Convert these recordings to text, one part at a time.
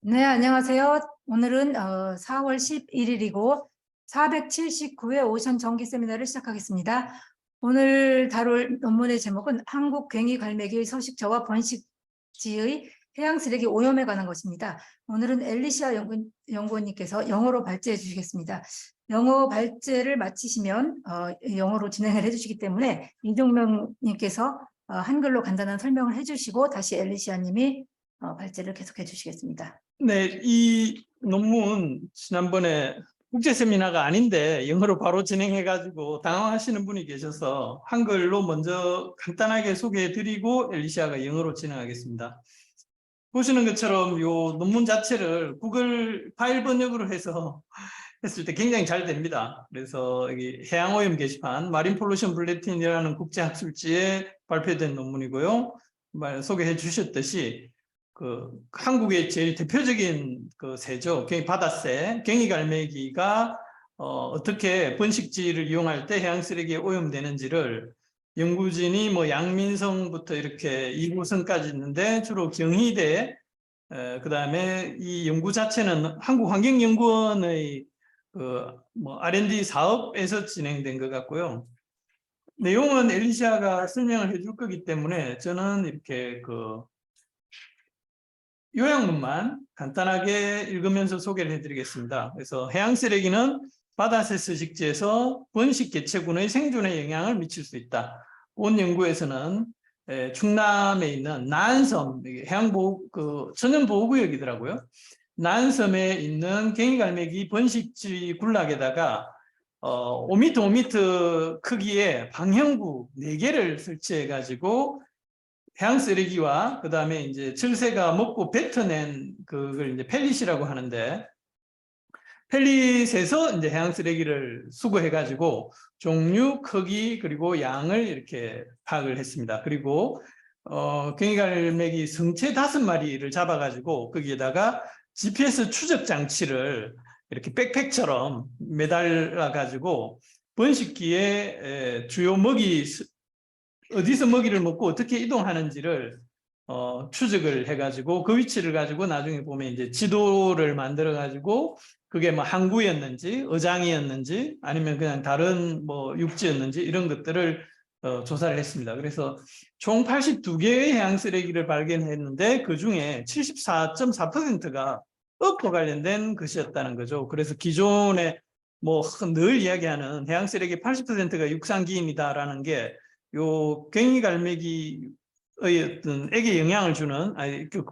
네, 안녕하세요. 오늘은 4월 11일이고 479회 오션 정기 세미나를 시작하겠습니다. 오늘 다룰 논문의 제목은 한국 괭이 갈매기의 서식처와 번식지의 해양 쓰레기 오염에 관한 것입니다. 오늘은 엘리시아 연구원님께서 영어로 발제해 주시겠습니다. 영어 발제를 마치시면 영어로 진행을 해주시기 때문에 이종명님께서 한글로 간단한 설명을 해주시고 다시 엘리시아님이 발제를 계속해 주시겠습니다. 네, 이 논문 지난번에 국제 세미나가 아닌데 영어로 바로 진행해가지고 당황하시는 분이 계셔서 한글로 먼저 간단하게 소개해드리고 엘리시아가 영어로 진행하겠습니다. 보시는 것처럼 이 논문 자체를 구글 파일 번역으로 해서 했을 때 굉장히 잘 됩니다. 그래서 여기 해양오염 게시판 마린 폴루션 블레틴이라는 국제학술지에 발표된 논문이고요. 소개해 주셨듯이 한국의 제일 대표적인 새죠. 바다새, 괭이갈매기가 어떻게 번식지를 이용할 때 해양 쓰레기에 오염되는지를 연구진이 양민성부터 이렇게 2호선까지 있는데 주로 경희대, 그다음에 이 연구 자체는 한국환경연구원의 R&D 사업에서 진행된 것 같고요. 내용은 엘리시아가 설명을 해줄 거기 때문에 저는 이렇게 요약문만 간단하게 읽으면서 소개를 해드리겠습니다. 그래서 해양 쓰레기는 바다새 서식지에서 번식 개체군의 생존에 영향을 미칠 수 있다. 본 연구에서는 충남에 있는 난섬, 천연보호구역이더라고요. 난섬에 있는 괭이갈매기 번식지 군락에다가 5m, 5m 크기의 방형구 4개를 설치해가지고 해양 쓰레기와 그 다음에 이제 철새가 먹고 뱉어낸 그걸 이제 펠릿이라고 하는데, 펠릿에서 이제 해양 쓰레기를 수거해가지고 종류, 크기 그리고 양을 이렇게 파악을 했습니다. 그리고 괭이갈매기 성체 5마리를 잡아가지고 거기에다가 GPS 추적 장치를 이렇게 백팩처럼 매달아가지고 번식기에 주요 먹이 어디서 먹이를 먹고 어떻게 이동하는지를 추적을 해가지고 그 위치를 가지고 나중에 보면 이제 지도를 만들어 가지고 그게 항구였는지 어장이었는지 아니면 그냥 다른 육지였는지 이런 것들을 조사를 했습니다. 그래서 총 82개의 해양 쓰레기를 발견했는데 그 중에 74.4%가 업과 관련된 것이었다는 거죠. 그래서 기존에 늘 이야기하는 해양 쓰레기 80%가 육상기인이다라는 게 요 괭이갈매기의 어떤 액에 영향을 주는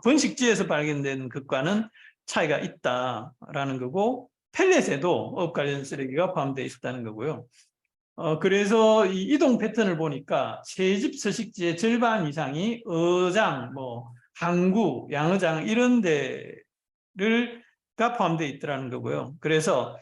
번식지에서 발견된 것과는 차이가 있다라는 거고, 펠렛에도 업 관련 쓰레기가 포함되어 있었다는 거고요. 그래서 이 이동 패턴을 보니까 새집 서식지의 절반 이상이 어장, 항구, 양어장 이런 데가 포함되어 있더라는 거고요. 그래서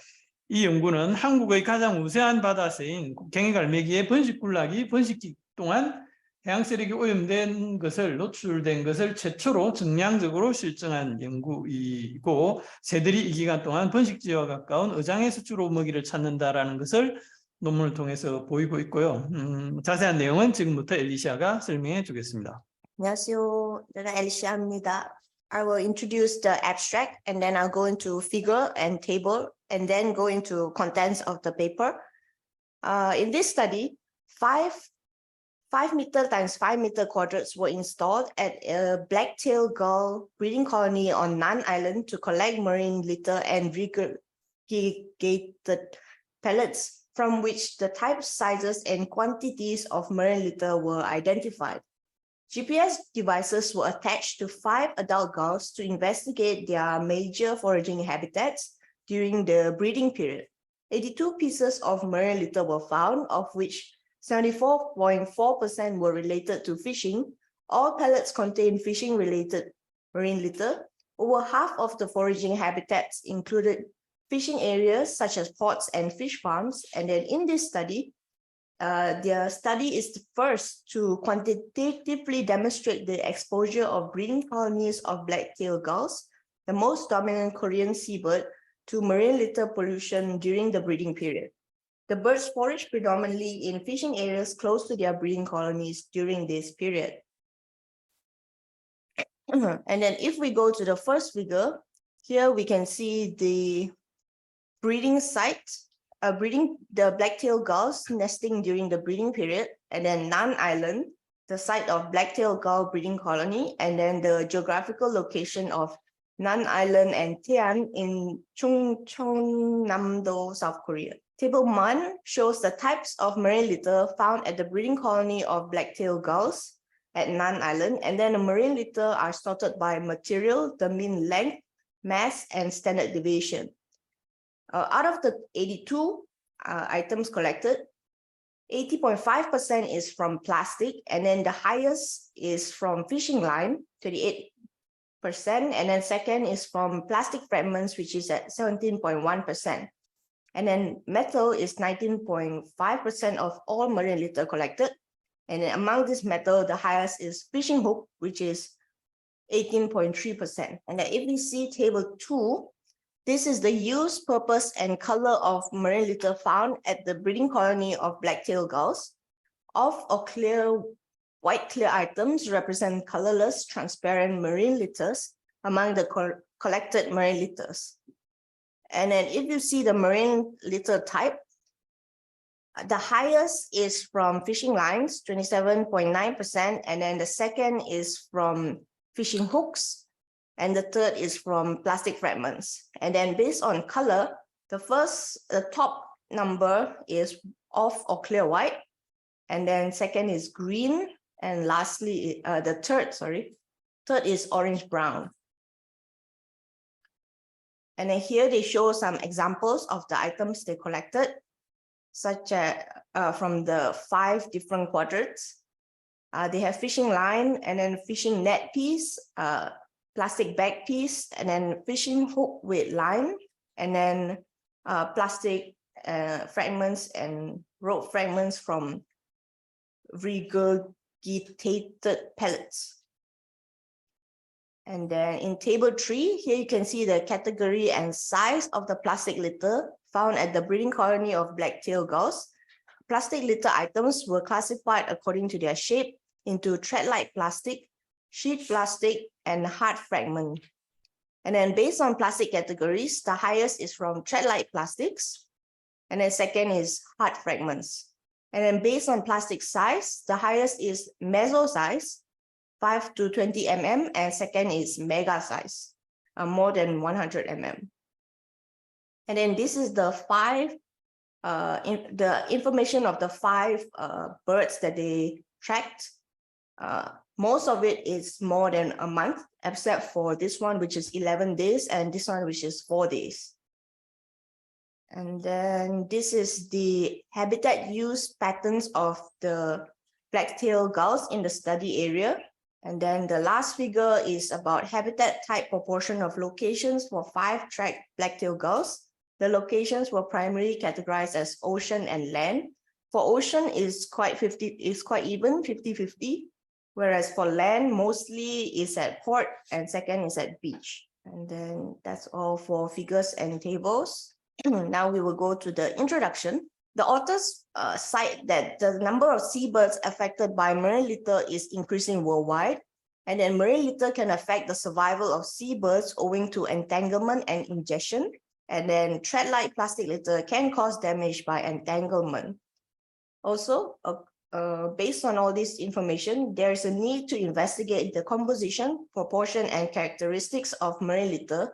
이 연구는 한국의 가장 우세한 바다새인 괭이갈매기의 번식군락이 번식기 동안 해양 쓰레기 오염된 것을 노출된 것을 최초로 증량적으로 실증한 연구이고, 새들이 이 기간 동안 번식지와 가까운 어장에서 주로 먹이를 찾는다라는 것을 논문을 통해서 보이고 있고요. 자세한 내용은 지금부터 엘리시아가 설명해 주겠습니다. 안녕하세요. 저는 엘리시아입니다. I will introduce the abstract and then I'll go into figure and table and then go into contents of the paper. In this study, 5 meter times 5 meter quadrats were installed at a black-tailed gull breeding colony on Nan Island to collect marine litter and regurgitated pellets from which the types, sizes, and quantities of marine litter were identified. GPS devices were attached to 5 adult gulls to investigate their major foraging habitats during the breeding period. 82 pieces of marine litter were found, of which 74.4% were related to fishing. All pellets contained fishing-related marine litter. Over half of the foraging habitats included fishing areas such as ports and fish farms. And then in this study, their study is the first to quantitatively demonstrate the exposure of breeding colonies of black-tailed gulls, the most dominant Korean seabird, to marine litter pollution during the breeding period. The birds forage predominantly in fishing areas close to their breeding colonies during this period. And then if we go to the first figure, Here we can see the breeding site, the black-tailed gulls nesting during the breeding period, and then Nan Island, the site of black-tailed gull breeding colony, and then the geographical location of Nan Island and Taean in Chungcheongnam-do, South Korea. Table 1 shows the types of marine litter found at the breeding colony of black-tailed gulls at Nan Island, and then the marine litter are sorted by material, the mean length, mass, and standard deviation. Out of the 82 items collected, 80.5% is from plastic, and then the highest is from fishing line, 28%, and then second is from plastic fragments, which is at 17.1%. And then metal is 19.5% of all marine litter collected. And then among this metal, the highest is fishing hook, which is 18.3%. And then if we see table 2, this is the use, purpose, and color of marine litter found at the breeding colony of black-tailed gulls. Off or clear, white clear items represent colorless, transparent marine litters among the collected marine litters. And then if you see the marine litter type, the highest is from fishing lines, 27.9%, and then the second is from fishing hooks, and the third is from plastic fragments. And then based on color, the top number is off or clear white, and then second is green, and lastly, the third is orange brown. And then here they show some examples of the items they collected, such as from the 5 different quadrants. They have fishing line, and then fishing net piece, plastic bag piece, and then fishing hook with line, and then plastic fragments and rope fragments from regurgitated pellets. And then in table 3, here you can see the category and size of the plastic litter found at the breeding colony of black-tailed gulls. Plastic litter items were classified according to their shape into thread-like plastic, sheet plastic, and hard fragment. And then based on plastic categories, the highest is from thread-like plastics, and then second is hard fragments. And then based on plastic size, the highest is meso size, 5 to 20 mm, and second is mega size, more than 100 mm. And then this is the the information of the 5 birds that they tracked. Most of it is more than a month, except for this one, which is 11 days, and this one, which is 4 days. And then this is the habitat use patterns of the black-tailed gulls in the study area. And then the last figure is about habitat type proportion of locations for 5 tracked black-tailed gulls. The locations were primarily categorized as ocean and land. For ocean is quite even, 50-50. Whereas for land, mostly is at port and second is at beach. And then that's all for figures and tables. Now we will go to the introduction. The authors cite that the number of seabirds affected by marine litter is increasing worldwide, and then marine litter can affect the survival of seabirds owing to entanglement and ingestion, and then thread-like plastic litter can cause damage by entanglement. Also, based on all this information, there is a need to investigate the composition, proportion, and characteristics of marine litter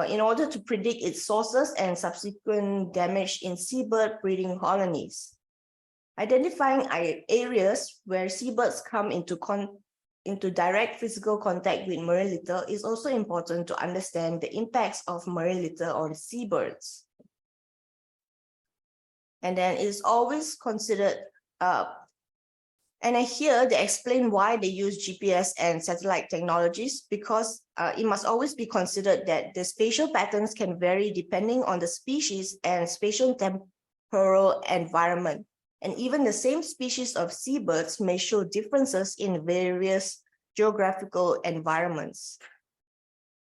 in order to predict its sources and subsequent damage in seabird breeding colonies. Identifying areas where seabirds come into direct physical contact with marine litter is also important to understand the impacts of marine litter on seabirds. And then it's always considered, and here they explain why they use GPS and satellite technologies, because it must always be considered that the spatial patterns can vary depending on the species and spatial temporal environment. And even the same species of seabirds may show differences in various geographical environments.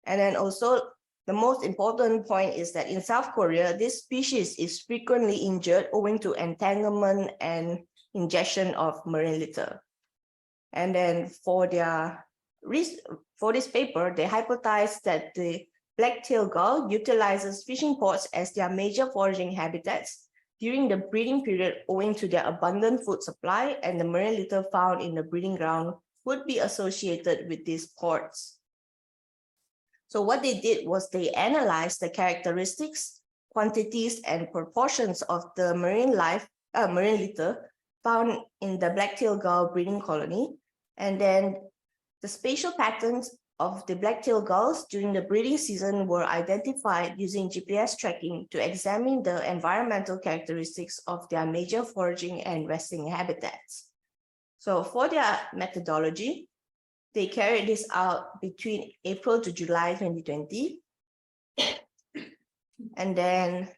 And then also, the most important point is that in South Korea, this species is frequently injured owing to entanglement and ingestion of marine litter. And then for their For this paper, they hypothesized that the black-tailed gull utilizes fishing ports as their major foraging habitats during the breeding period, owing to their abundant food supply, and the marine litter found in the breeding ground would be associated with these ports. So what they did was they analyzed the characteristics, quantities, and proportions of the marine litter found in the black-tailed gull breeding colony, and then the spatial patterns of the black-tailed gulls during the breeding season were identified using GPS tracking to examine the environmental characteristics of their major foraging and resting habitats. So for their methodology, they carried this out between April to July 2020. And then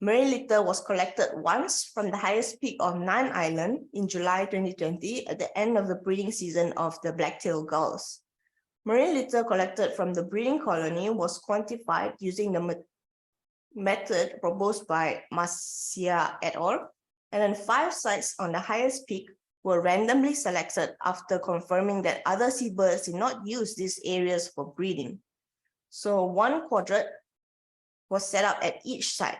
marine litter was collected once from the highest peak of Nan Island in July 2020 at the end of the breeding season of the black-tailed gulls. Marine litter collected from the breeding colony was quantified using the method proposed by Marcia et al. And then 5 sites on the highest peak were randomly selected after confirming that other seabirds did not use these areas for breeding. So 1 quadrant was set up at each site.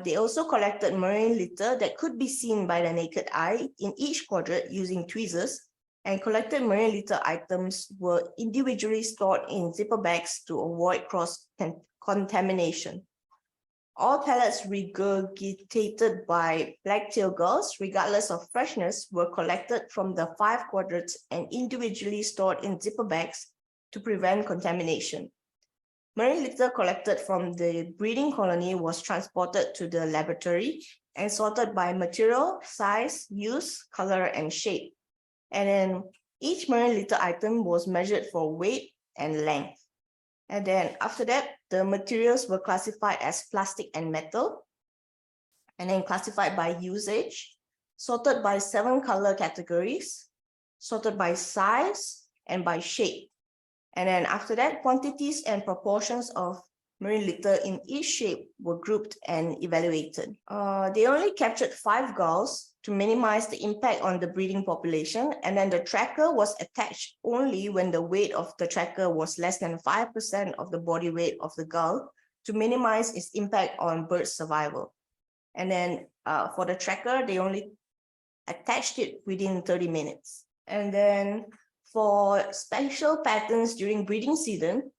They also collected marine litter that could be seen by the naked eye in each quadrant using tweezers, and collected marine litter items were individually stored in zipper bags to avoid cross-contamination. All pellets regurgitated by black-tailed gulls, regardless of freshness, were collected from the 5 quadrants and individually stored in zipper bags to prevent contamination. Marine litter collected from the breeding colony was transported to the laboratory and sorted by material, size, use, color, and shape. And then each marine litter item was measured for weight and length. And then after that, the materials were classified as plastic and metal, and then classified by usage, sorted by 7 color categories, sorted by size and by shape. And then after that, quantities and proportions of marine litter in each shape were grouped and evaluated. They only captured 5 gulls to minimize the impact on the breeding population, and then the tracker was attached only when the weight of the tracker was less than 5% of the body weight of the gull to minimize its impact on bird survival. And then for the tracker, they only attached it within 30 minutes. And then for spatial patterns during breeding season,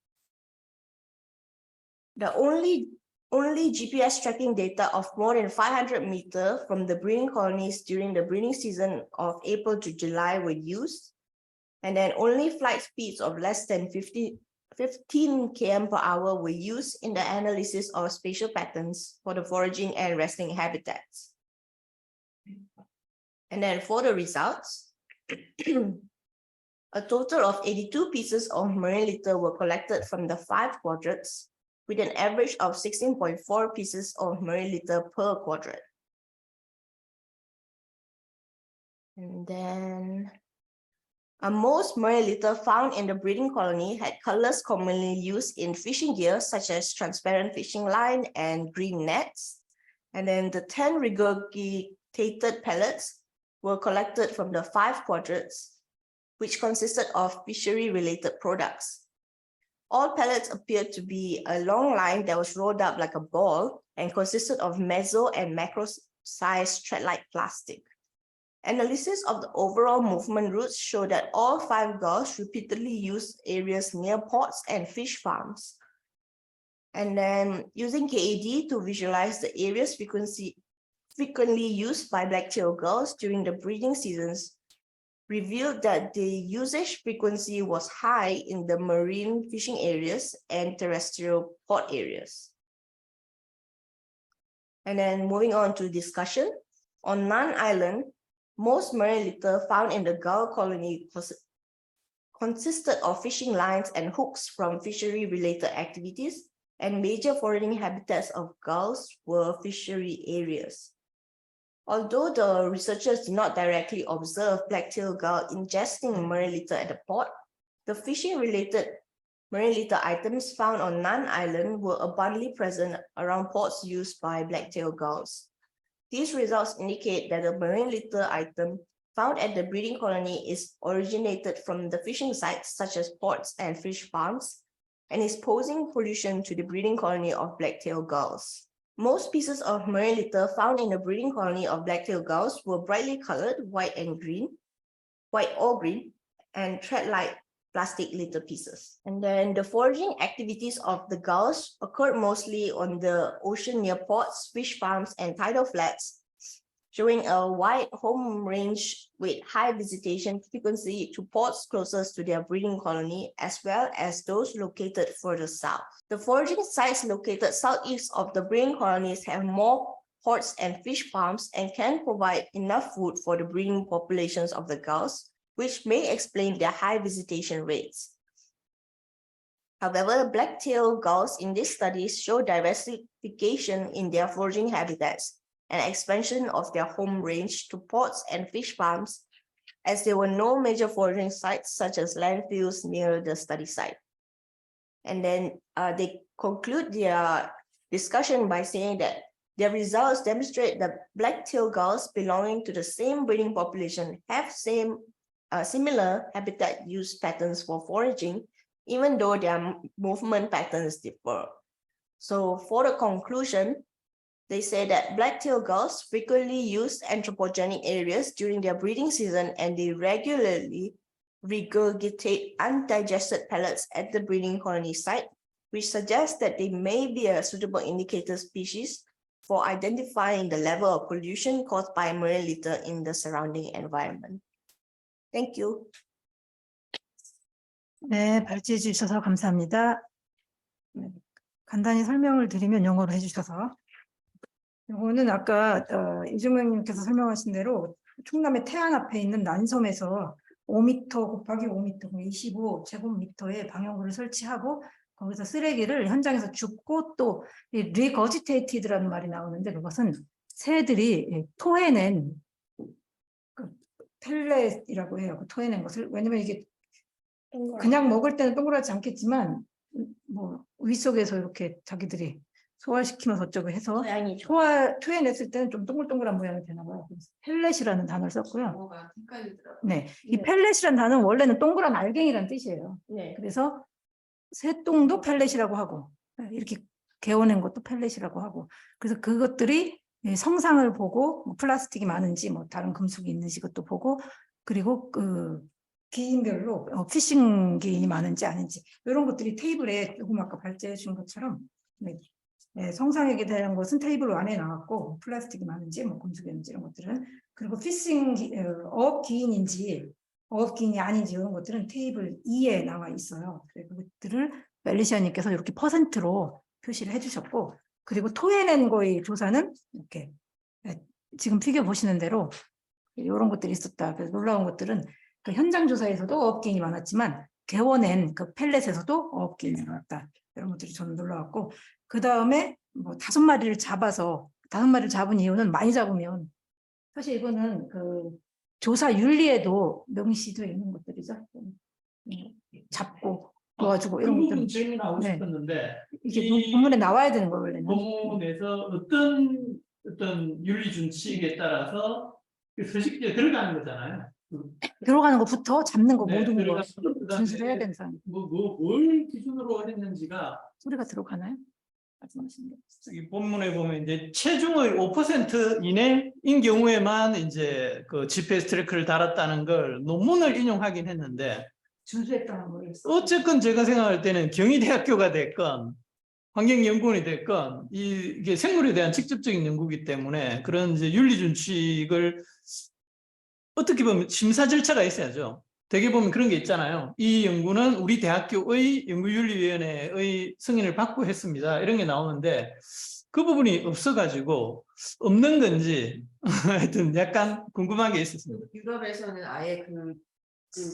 the only GPS tracking data of more than 500 meters from the breeding colonies during the breeding season of April to July were used. And then only flight speeds of less than 15 km per hour were used in the analysis of spatial patterns for the foraging and resting habitats. And then for the results, a total of 82 pieces of marine litter were collected from the 5 quadrants, with an average of 16.4 pieces of marine litter per quadrant. And then most marine litter found in the breeding colony had colors commonly used in fishing gear, such as transparent fishing line and green nets. And then the 10 regurgitated pellets were collected from the 5 quadrants, which consisted of fishery-related products. All pellets appeared to be a long line that was rolled up like a ball and consisted of meso and macro-sized thread-like plastic. Analysis of the overall movement routes showed that all 5 gulls repeatedly used areas near ports and fish farms. And then using KAD to visualize the areas frequently used by black-tailed gulls during the breeding seasons revealed that the usage frequency was high in the marine fishing areas and terrestrial port areas. And then moving on to discussion, on Nan Island, most marine litter found in the gull colony consisted of fishing lines and hooks from fishery-related activities, and major foraging habitats of gulls were fishery areas. Although the researchers did not directly observe black-tailed gull ingesting marine litter at the port, the fishing-related marine litter items found on Nan Island were abundantly present around ports used by black-tailed gulls. These results indicate that the marine litter item found at the breeding colony is originated from the fishing sites such as ports and fish farms and is posing pollution to the breeding colony of black-tailed gulls. Most species of marine litter found in the breeding colony of black-tailed gulls were brightly colored white or green, and thread-like plastic litter pieces. And then the foraging activities of the gulls occurred mostly on the ocean near ports, fish farms, and tidal flats, showing a wide home range with high visitation frequency to ports closest to their breeding colony, as well as those located further south. The foraging sites located southeast of the breeding colonies have more ports and fish farms and can provide enough food for the breeding populations of the gulls, which may explain their high visitation rates. However, black-tailed gulls in these studies show diversification in their foraging habitats and expansion of their home range to ports and fish farms, as there were no major foraging sites such as landfills near the study site. And then they conclude their discussion by saying that their results demonstrate that black-tailed gulls belonging to the same breeding population have similar habitat use patterns for foraging, even though their movement patterns differ. So for the conclusion, they say that black-tailed gulls frequently use anthropogenic areas during their breeding season, and they regularly regurgitate undigested pellets at the breeding colony site, which suggests that they may be a suitable indicator species for identifying the level of pollution caused by marine litter in the surrounding environment. Thank you. 네, 발제해 주셔서 감사합니다. 네, 간단히 설명을 드리면 영어로 해주셔서. 이거는 아까 이중명님께서 설명하신 대로 충남의 태안 앞에 있는 난섬에서 5m 곱하기 5m, 25제곱미터의 방역물을 설치하고 거기서 쓰레기를 현장에서 줍고 또 리거지테이티드라는 말이 나오는데 그것은 새들이 토해낸 그 펠렛이라고 해요. 그 토해낸 것을. 왜냐면 이게 그냥 먹을 때는 동그랗지 않겠지만 뭐 위 속에서 이렇게 자기들이 소화시키면서 어쩌고 해서 토해냈을 때는 좀 동글동글한 모양이 되나 봐요. 그래서 펠렛이라는 단어를 썼고요. 네, 이 펠렛이라는 단어는 원래는 동그란 알갱이라는 뜻이에요. 네. 그래서 새똥도 펠렛이라고 하고 이렇게 개어낸 것도 펠렛이라고 하고 그래서 그것들이 성상을 보고 뭐 플라스틱이 많은지 뭐 다른 금속이 있는지 그것도 보고 그리고 그 기인별로 피싱 기인이 많은지 아닌지 이런 것들이 테이블에 조금 아까 발제해 준 것처럼 네, 성상에 대한 것은 테이블 안에 나왔고 플라스틱이 많은지 뭐 금속이 있는지 이런 것들은 그리고 피싱 어업 기인인지 어업 기인이 아닌지 이런 것들은 테이블 2에 나와 있어요. 그래서 그것들을 멜리시아님께서 이렇게 퍼센트로 표시를 해주셨고 그리고 토해낸 거의 조사는 이렇게 지금 피규어 보시는 대로 이런 것들이 있었다. 그래서 놀라운 것들은 그 현장 조사에서도 어업기인이 많았지만 개원낸 그 펠렛에서도 어업기인이 많았다. 이런 것들이 저는 놀라웠고 그 다음에 뭐 5마리를 잡아서 5마리를 잡은 이유는 많이 잡으면 사실 이거는 그 조사 윤리에도 명시되어 있는 것들이죠. 잡고 도와주고 이런 것들. 질문하고 네. 싶었는데 이게 본문에 나와야 되는 거예요 원래는. 본문에서 어떤 윤리 준칙에 따라서 서식지에 들어가는 거잖아요. 들어가는 것부터 잡는 거 네, 모든 거 들어가서 그다음에 준수를 해야 되는 사람. 뭘 기준으로 했는지가 소리가 들어가나요? 말씀하시는 게. 이 본문에 보면 이제 체중의 5% 이내인 경우에만 이제 그 GPS 트래커를 달았다는 걸 논문을 인용하긴 했는데 준수했다는 거예요. 어쨌건 제가 생각할 때는 경희대학교가 됐건 환경연구원이 됐건 이게 생물에 대한 직접적인 연구이기 때문에 그런 이제 윤리 준칙을 어떻게 보면 심사 절차가 있어야죠. 대개 보면 그런 게 있잖아요. 이 연구는 우리 대학교의 연구윤리위원회의 승인을 받고 했습니다. 이런 게 나오는데 그 부분이 없어가지고 없는 건지 하여튼 약간 궁금한 게 있었습니다. 유럽에서는 아예 그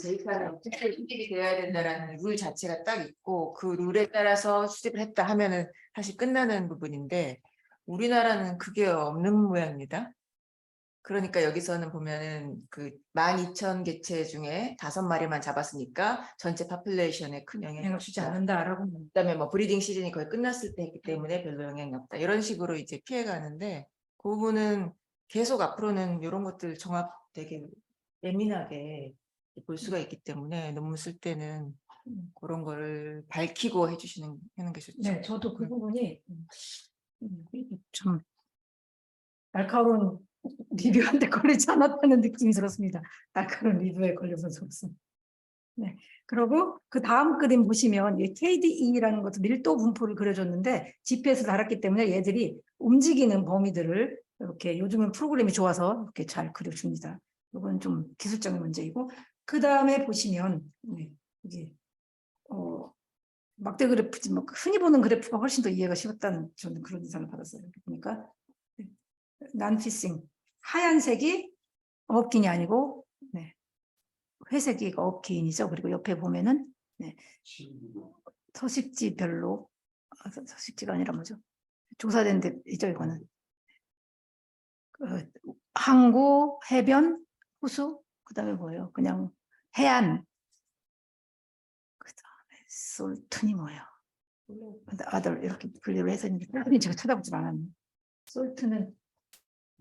데이터는 어떻게 수집이 되어야 된다라는 룰 자체가 딱 있고 그 룰에 따라서 수집을 했다 하면은 사실 끝나는 부분인데 우리나라는 그게 없는 모양입니다. 그러니까 여기서는 보면은 그 12,000개체 중에 5마리만 잡았으니까 전체 파퓰레이션에 큰 영향을 주지 않는다라고. 그다음에 뭐 브리딩 시즌이 거의 끝났을 때 했기 때문에 별로 영향이 없다. 이런 식으로 이제 피해가는데 그 부분은 계속 앞으로는 이런 것들 정확 되게 예민하게 볼 수가 있기 때문에 논문 쓸 때는 그런 거를 밝히고 하는 게 좋죠. 네, 저도 그 부분이 좀 날카로운 리뷰한테 걸리지 않았다는 느낌이 들었습니다. 날카로운 리뷰에 걸려서 좋습 네. 그리고 그 다음 그림 보시면 이 KDE라는 것도 밀도 분포를 그려줬는데 GPS 달았기 때문에 얘들이 움직이는 범위들을 이렇게 요즘은 프로그램이 좋아서 이렇게 잘 그려줍니다. 이건 좀 기술적인 문제이고 그 다음에 보시면 여기 막대 그래프지 뭐 흔히 보는 그래프가 훨씬 더 이해가 쉬웠다는 저는 그런 인상을 받았어요. 그러니까 난피싱 하얀색이 업긴이 아니고 회색이 업긴이죠. 그리고 옆에 보면은 서식지별로 서식지가 아니라 뭐죠? 조사된 데이죠 이거는. 항구, 해변, 호수, 그다음에 뭐예요? 그냥 해안. 그다음에 솔튼이 뭐예요? 아들 이렇게 분류를 해서 있는데 솔튼이 제가 찾아보질 않았네. 솔튼은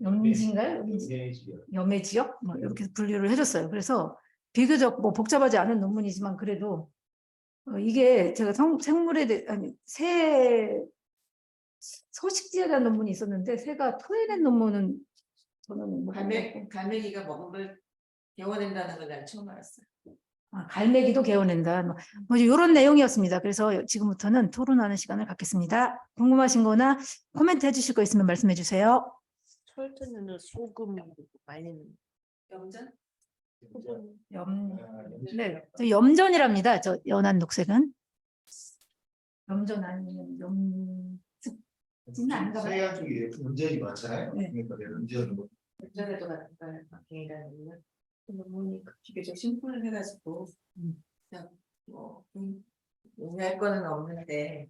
염지인가요? 염해 지역? 뭐 이렇게 분류를 해줬어요. 그래서 비교적 뭐 복잡하지 않은 논문이지만 그래도 이게 제가 생물에 대해 새 서식지에 대한 논문이 있었는데 새가 토해낸 논문은 저는 뭐 갈매기가 먹은 걸 개워낸다는 걸 난 처음 알았어요. 갈매기도 개워낸다. 뭐 이런 내용이었습니다. 그래서 지금부터는 토론하는 시간을 갖겠습니다. 궁금하신 거나 코멘트 해주실 거 있으면 말씀해 주세요. 솔트는 소금 말리는 염전? 네, 저 염전이랍니다. 저 연한 녹색은 염전 아니면 염습지는 아닌가 봐요. 서해안 쪽에 음전이 많잖아요. 네. 그러니까 음전 염전에도 관계라는 논문이 비교적 심플해가지고 그냥 뭐 의미할 거는 없는데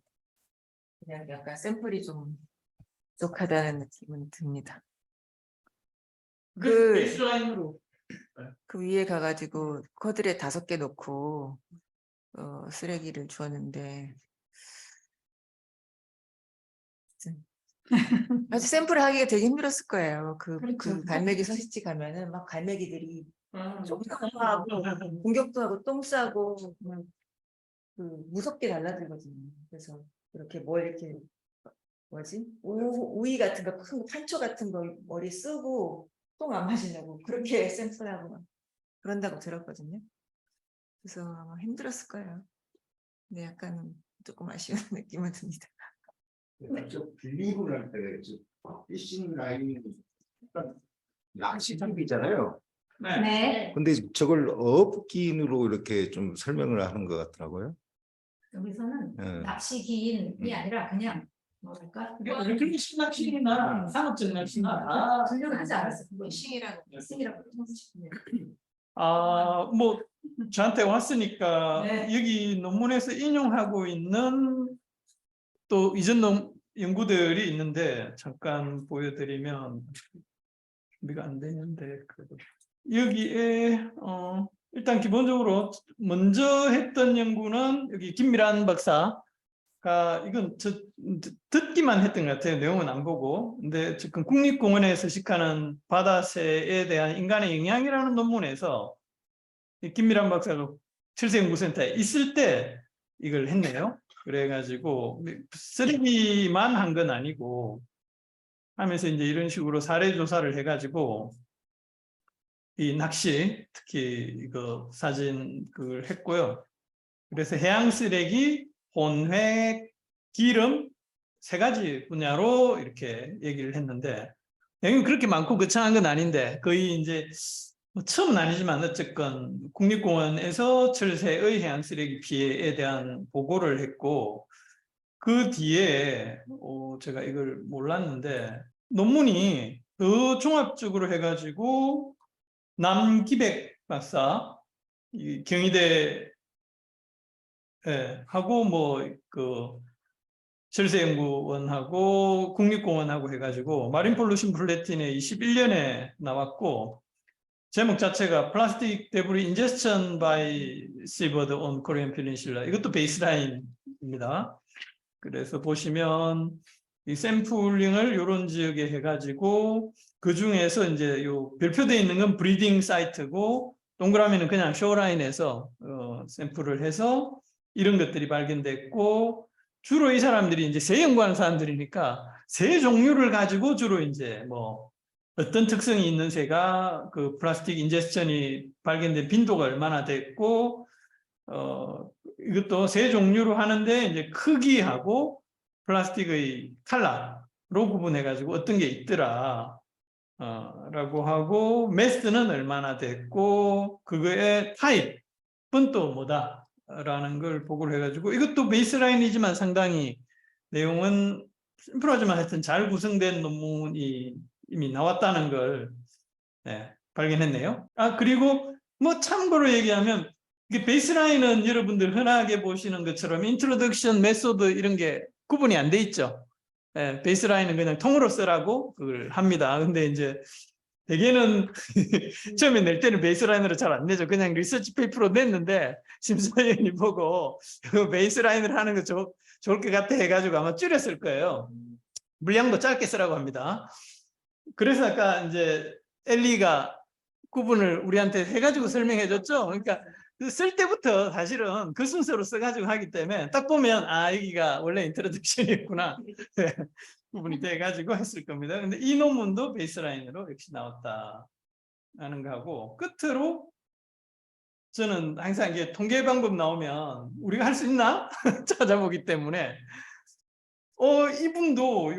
그냥 약간 샘플이 좀 부족하다는 느낌은 듭니다. 그 베이스라인으로 그 위에 가가지고 커드렛 5개 놓고 쓰레기를 주었는데 아주 샘플을 하기가 되게 힘들었을 거예요. 그 갈매기 서식지 가면은 막 갈매기들이 쫑쫑 하고 공격도 하고 똥 싸고 무섭게 달라들거든요. 그래서 이렇게 이렇게 우이 같은 거, 큰 판초 같은 거 머리 쓰고 똥 안 마시려고 그렇게 샘플하고 막 그런다고 들었거든요. 그래서 아마 힘들었을 거예요. 근데 약간 조금 아쉬운 느낌은 듭니다. 저 빌링을 할 때 피싱 라인 낚시장비잖아요. 네. 근데 저걸 업긴으로 이렇게 좀 설명을 하는 것 같더라고요. 여기서는 네. 낚시기인이 아니라 그냥 뭐랄까 이렇게 신낚시나 상업적 낚시나 다 분류를 하지 않았어요. 피싱이라고 싱이라고 뭐 저한테 왔으니까 네. 여기 논문에서 인용하고 있는 또 이전 연구들이 있는데 잠깐 보여드리면 준비가 안 되는데 그래도 여기에 일단 기본적으로 먼저 했던 연구는 여기 김미란 박사가 이건 저 듣기만 했던 것 같아요. 내용은 안 보고. 근데 지금 국립공원에 서식하는 바다새에 대한 인간의 영향이라는 논문에서 이 김미란 박사가 칠세연구센터에 있을 때 이걸 했네요. 그래가지고 쓰레기만 한 건 아니고 하면서 이제 이런 식으로 사례 조사를 해가지고 이 낚시 특히 이거 사진 그걸 했고요. 그래서 해양 쓰레기, 혼획, 기름 3가지 분야로 이렇게 얘기를 했는데 내용이 그렇게 많고 거창한 건 아닌데 거의 이제 뭐 처음은 아니지만 어쨌건 국립공원에서 철새의 해양 쓰레기 피해에 대한 보고를 했고 그 뒤에 제가 이걸 몰랐는데 논문이 더 종합적으로 해가지고 남기백 박사 이 경희대 하고 뭐 그 철새연구원하고 국립공원하고 해가지고 마린 폴루션 블레틴에 21년에 나왔고 제목 자체가 플라스틱 데브리 인제스천 바이 시버드 온 코리안 페닌슐라 이것도 베이스라인입니다. 그래서 보시면 이 샘플링을 이런 지역에 해가지고 그 중에서 이제 요 별표되어 있는 건 브리딩 사이트고 동그라미는 그냥 쇼라인에서 샘플을 해서 이런 것들이 발견됐고 주로 이 사람들이 이제 새 연구하는 사람들이니까 새 종류를 가지고 주로 이제 뭐 어떤 특성이 있는 새가 그 플라스틱 인제스션이 발견된 빈도가 얼마나 됐고 이것도 새 종류로 하는데 이제 크기하고 플라스틱의 컬러로 구분해 가지고 어떤 게 있더라 라고 하고 매스는 얼마나 됐고 그거의 타입은 또 뭐다 라는 걸 보고를 해가지고 이것도 베이스라인이지만 상당히 내용은 심플하지만 하여튼 잘 구성된 논문이 이미 나왔다는 걸 발견했네요. 그리고 뭐 참고로 얘기하면 이게 베이스라인은 여러분들 흔하게 보시는 것처럼 인트로덕션 메소드 이런 게 구분이 안 돼 있죠. 베이스라인은 그냥 통으로 쓰라고 그걸 합니다. 근데 이제 대개는 처음에 낼 때는 베이스라인으로 잘 안 내죠. 그냥 리서치 페이퍼로 냈는데 심사위원이 보고 이거 베이스라인을 하는 거 좋을 것 같아 해가지고 아마 줄였을 거예요. 물량도 짧게 쓰라고 합니다. 그래서 아까 이제 엘리가 구분을 우리한테 해가지고 설명해 줬죠. 그러니까 쓸 때부터 사실은 그 순서로 써가지고 하기 때문에 딱 보면 여기가 원래 인트로덕션이었구나 구분이 돼가지고 했을 겁니다. 근데 이 논문도 베이스라인으로 역시 나왔다 하는 거하고 끝으로 저는 항상 이게 통계 방법 나오면 우리가 할 수 있나 찾아보기 때문에 이분도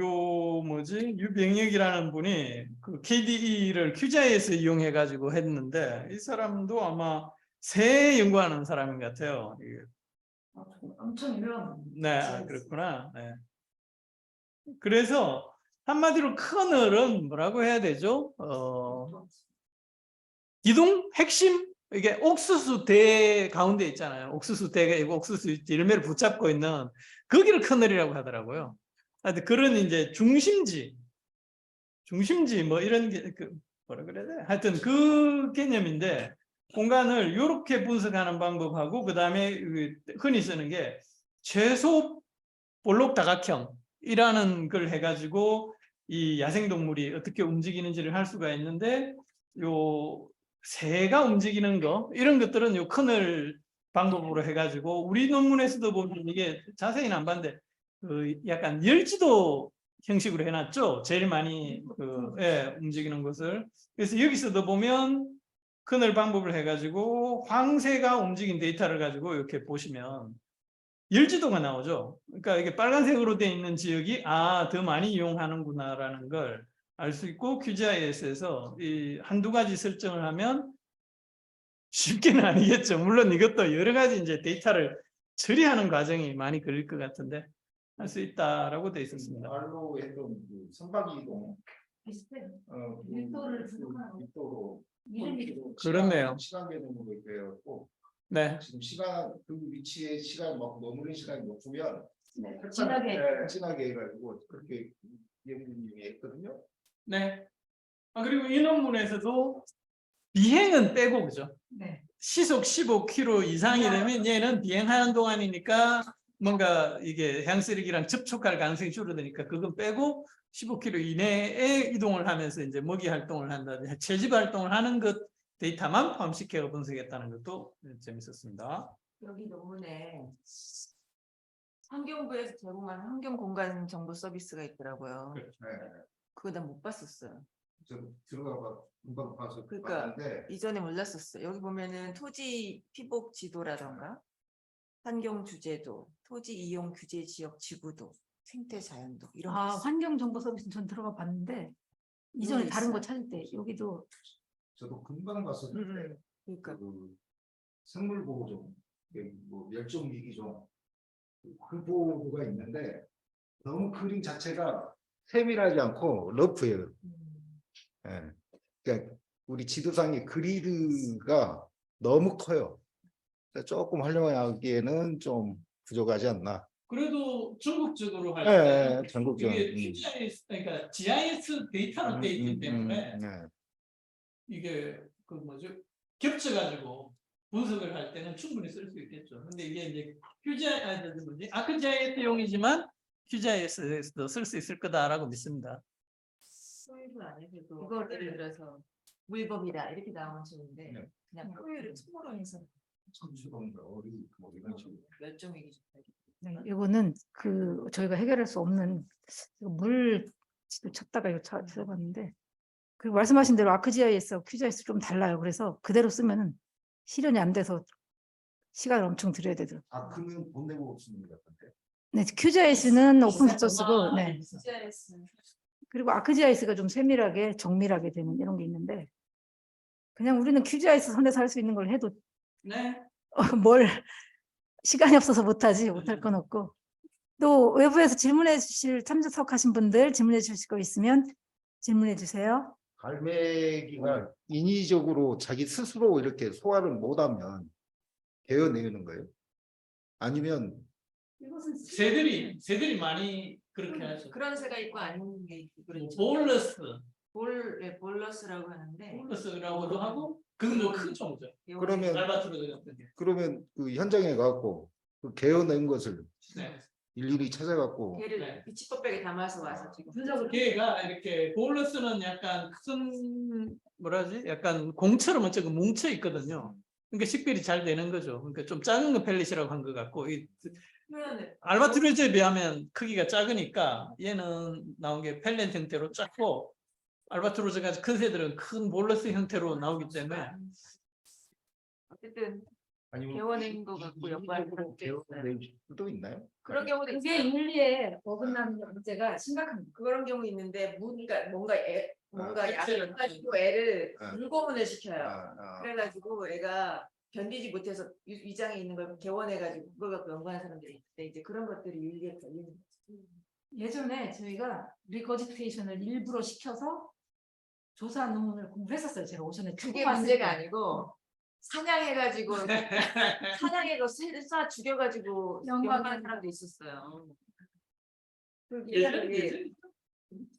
유병혁이라는 분이 그 KDE를 QGIS 이용해 가지고 했는데 이 사람도 아마 새 연구하는 사람인 것 같아요. 엄청 유명한. 네, 그렇구나. 네. 그래서 한마디로 커널은 뭐라고 해야 되죠? 기둥 핵심 이게 옥수수 대 가운데 있잖아요. 옥수수 대가 이거 옥수수 열매를 붙잡고 있는 거기를 커널이라고 하더라고요. 하여튼 그런 이제 중심지 뭐 이런 게 뭐라 그래야 돼? 하여튼 그 개념인데 공간을 이렇게 분석하는 방법하고 그 다음에 흔히 쓰는 게 최소 볼록 다각형이라는 걸 해가지고 이 야생동물이 어떻게 움직이는지를 할 수가 있는데 요 새가 움직이는 거 이런 것들은 요 커널 방법으로 해가지고 우리 논문에서도 보면 이게 자세히는 안 봤는데 약간 열지도 형식으로 해놨죠. 제일 많이 움직이는 것을. 그래서 여기서도 보면 커널 방법을 해가지고 황새가 움직인 데이터를 가지고 이렇게 보시면 열지도가 나오죠. 그러니까 이게 빨간색으로 되어 있는 지역이 더 많이 이용하는구나라는 걸 알 수 있고 QGIS에서 이 한두 가지 설정을 하면 쉽게는 아니겠죠. 물론 이것도 여러 가지 이제 데이터를 처리하는 과정이 많이 걸릴 것 같은데 할 수 있다라고 되어 있었습니다. 말로 했던 그 선박 이동 비슷해. 그 밀도를 그 분석하는 밀도로 이름이 그렇네요. 시간 개념으로 되었고 네. 지금 시간 그 위치에 시간 머무는 시간이 높으면 진하게 해가지고 그렇게 예수님이 했거든요. 네. 그리고 이 논문에서도 비행은 빼고 그죠? 네. 시속 15km 이상이 되면 얘는 비행하는 동안이니까 뭔가 이게 해양쓰레기랑 접촉할 가능성이 줄어드니까 그건 빼고 15km 이내에 이동을 하면서 이제 먹이 활동을 한다든지 채집 활동을 하는 것 데이터만 포함시켜 분석했다는 것도 재밌었습니다. 여기 논문에 환경부에서 제공한 환경공간 정보 서비스가 있더라고요. 네. 그거 난 못 봤었어요. 저 들어가봐 금방 봐서 그러니까 봤는데 이전에 몰랐었어요. 여기 보면은 토지 피복 지도라던가 환경 주제도, 토지 이용 규제 지역 지구도, 생태 자연도 이런 거 있어요. 환경 정보 서비스 전 들어가 봤는데 이전에 여기 다른 거 있어요. 찾을 때 여기도 저도 금방 봤었는데 그러니까 그 생물 보호종, 뭐 멸종 위기종 그 보호가 있는데 너무 그림 자체가 세밀하지 않고 러프해요. 예. 그러니까 우리 지도상의 그리드가 너무 커요. 그러니까 조금 활용하기에는 좀 부족하지 않나. 그래도 전국적으로 할 예, 때 전국적으로. 이게 QGIS 그러니까 GIS 데이터로 돼 있기 때문에 이게 그 뭐죠 겹쳐가지고 분석을 할 때는 충분히 쓸 수 있겠죠. 근데 이게 이제 QGIS 아크GIS용이지만 QGIS에서도 쓸 수 있을 거다라고 믿습니다. 소유를 안 해도 그거를- 예를 들어서 물범이다 이렇게 나오면 좋은데 네. 그냥 소유를 총으로 해서 청수범과 어리 뭐 이런 식으로. 몇 종이기 좋다. 네, 이거는 저희가 해결할 수 없는 물 찾다가 이거 찾아봤는데 그리고 말씀하신 대로 아크지아이에서 QGIS 좀 달라요. 그래서 그대로 쓰면은 실현이 안 돼서 시간을 엄청 들여야 되더라고요. 아크는 돈 내고 쓰는 것 같은데. 네, QGIS는 오픈 소스고, 네. QGIS는 그리고 아크지아이스가 좀 세밀하게 정밀하게 되는 이런 게 있는데 그냥 우리는 QGIS 선에서 할 수 있는 걸 해도 네. 뭘 시간이 없어서 못하지 못할 건 없고 또 외부에서 질문해 주실 참석하신 분들 질문해 주실 거 있으면 질문해 주세요. 갈매기가 인위적으로 자기 스스로 이렇게 소화를 못하면 베어내는 거예요? 아니면 새들이 많이 그렇게 하죠. 그런 새가 있고 아닌 게 있고 그렇죠. 볼러스, 볼러스라고 하는데 볼러스라고도 하고 그건 뭐 큰 종죠. 그러면 알바트로스 같은 게. 그러면 그 현장에 가고 그 베어낸 것을 네. 일일이 찾아갖고 걔를 네. 비치법백에 담아서 와서 지금 걔가 이렇게 볼러스는 약간 큰 뭐라지? 약간 공처럼 어쩌고 뭉쳐 있거든요. 그러니까 식별이 잘 되는 거죠. 그러니까 좀 작은 거 펠릿이라고 한 것 같고 이 표현을 알바트로스에 비하면 크기가 작으니까 얘는 나온 게 펠렛 형태로 작고 알바트로스가 큰 새들은 큰 볼러스 형태로 나오기 때문에 어쨌든 아니면 개원인 것 같고 연관이 그런 게 있어요. 베어낸 수도 있나요? 그런 경우도 그게 있어요. 윤리에 어긋나는 문제가 심각합니다. 그런 경우 있는데 뭔가 약을 그치. 가지고 애를 아. 불고문을 시켜요. 아. 그래가지고 애가 견디지 못해서 위장에 있는 걸 개원해가지고 그걸 갖고 연구하는 사람들이 있는데 이제 그런 것들이 윤리에 걸리는 거죠. 예전에 저희가 리거지테이션을 일부러 시켜서 조사 논문을 공부했었어요. 제가 오전에 그게 처음 왔을 문제가 때. 아니고 사냥해가지고 사냥해서 새를 쏴 죽여가지고 연구하는 사람도 있었어요. 그게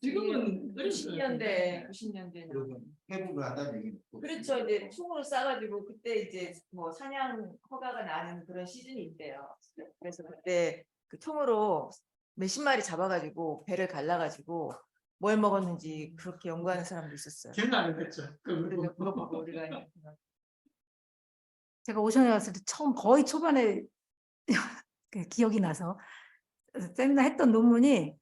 지금은 90년대 그러면 해부를 한다는 얘기는 또 그렇죠. 이제 총으로 쏴가지고 그때 이제 뭐 사냥 허가가 나는 그런 시즌이 있대요. 그래서 그때 그 총으로 몇십 마리 잡아가지고 배를 갈라가지고 뭘 먹었는지 그렇게 연구하는 사람도 있었어요. 기억 안 했죠. 그래서 그거 보고 우리가 제가 오션에 왔을 때 거의 초반에 그 기억이 나서 세미나 했던 논문이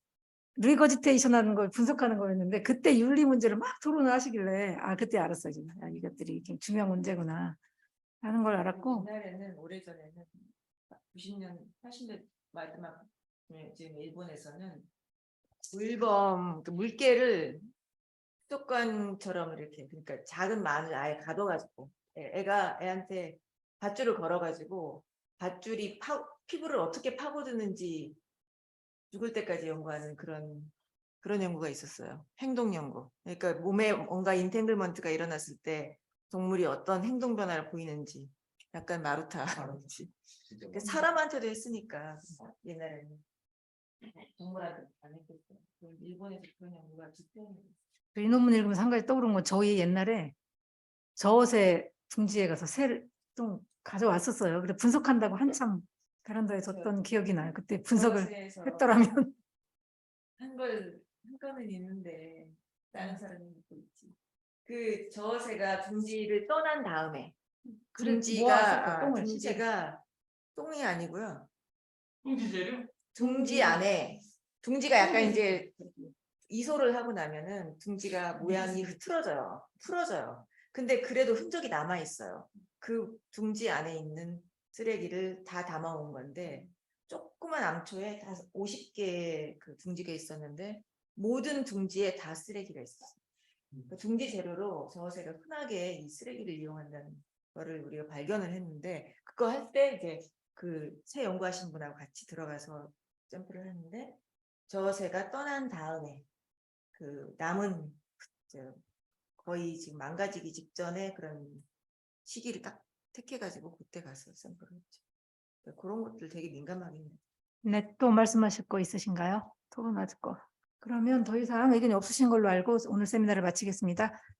리거지테이션 하는 걸 분석하는 거였는데 그때 윤리 문제를 막 토론을 하시길래 그때 알았어요. 이것들이 좀 중요한 문제구나 하는 걸 알았고 옛날에는 오래전에는 90년 80년 마지막 지금 일본에서는 물범 그 물개를 수도관처럼 이렇게 그러니까 작은 마늘 아예 가둬가지고 애가 애한테 밧줄을 걸어가지고 밧줄이 피부를 어떻게 파고드는지 죽을 때까지 연구하는 그런 연구가 있었어요. 행동 연구. 그러니까 몸에 뭔가 인탱글먼트가 일어났을 때 동물이 어떤 행동 변화를 보이는지 약간 마루타. 진짜 그 사람한테도 했으니까 옛날에는 동물한테 안 했겠어요. 일본에서 그런 연구가 집행이 이 논문 읽으면서 한 가지 떠오른 건 저희 옛날에 저옷에 둥지에 가서 새를 좀 가져왔었어요. 그래 분석한다고 한참 베란다에 뒀던 기억이 나요. 그때 분석을 저것에서 했더라면 한 거는 있는데 다른 사람이 믿고 있지. 그 저새가 둥지를 떠난 다음에 둥지가 똥이 아니고요. 둥지 재료? 둥지 안에 둥지가 약간 이제 이소를 하고 나면은 둥지가 모양이 풀어져요. 근데 그래도 흔적이 남아 있어요. 그 둥지 안에 있는 쓰레기를 다 담아온 건데 조그만 암초에 다 50개 그 둥지가 있었는데 모든 둥지에 다 쓰레기가 있었어요. 그 둥지 재료로 저새가 흔하게 이 쓰레기를 이용한다는 거를 우리가 발견을 했는데 그거 할 때 이제 그 새 연구하신 분하고 같이 들어가서 점프를 했는데 저새가 떠난 다음에 그 남은 거의 지금 망가지기 직전에 그런 시기를 딱 택해가지고 그때 가서 샘플을 했죠. 그러니까 그런 것들 되게 민감하긴 해요. 네, 또 말씀하실 거 있으신가요? 토론하실 거. 그러면 더 이상 의견이 없으신 걸로 알고 오늘 세미나를 마치겠습니다.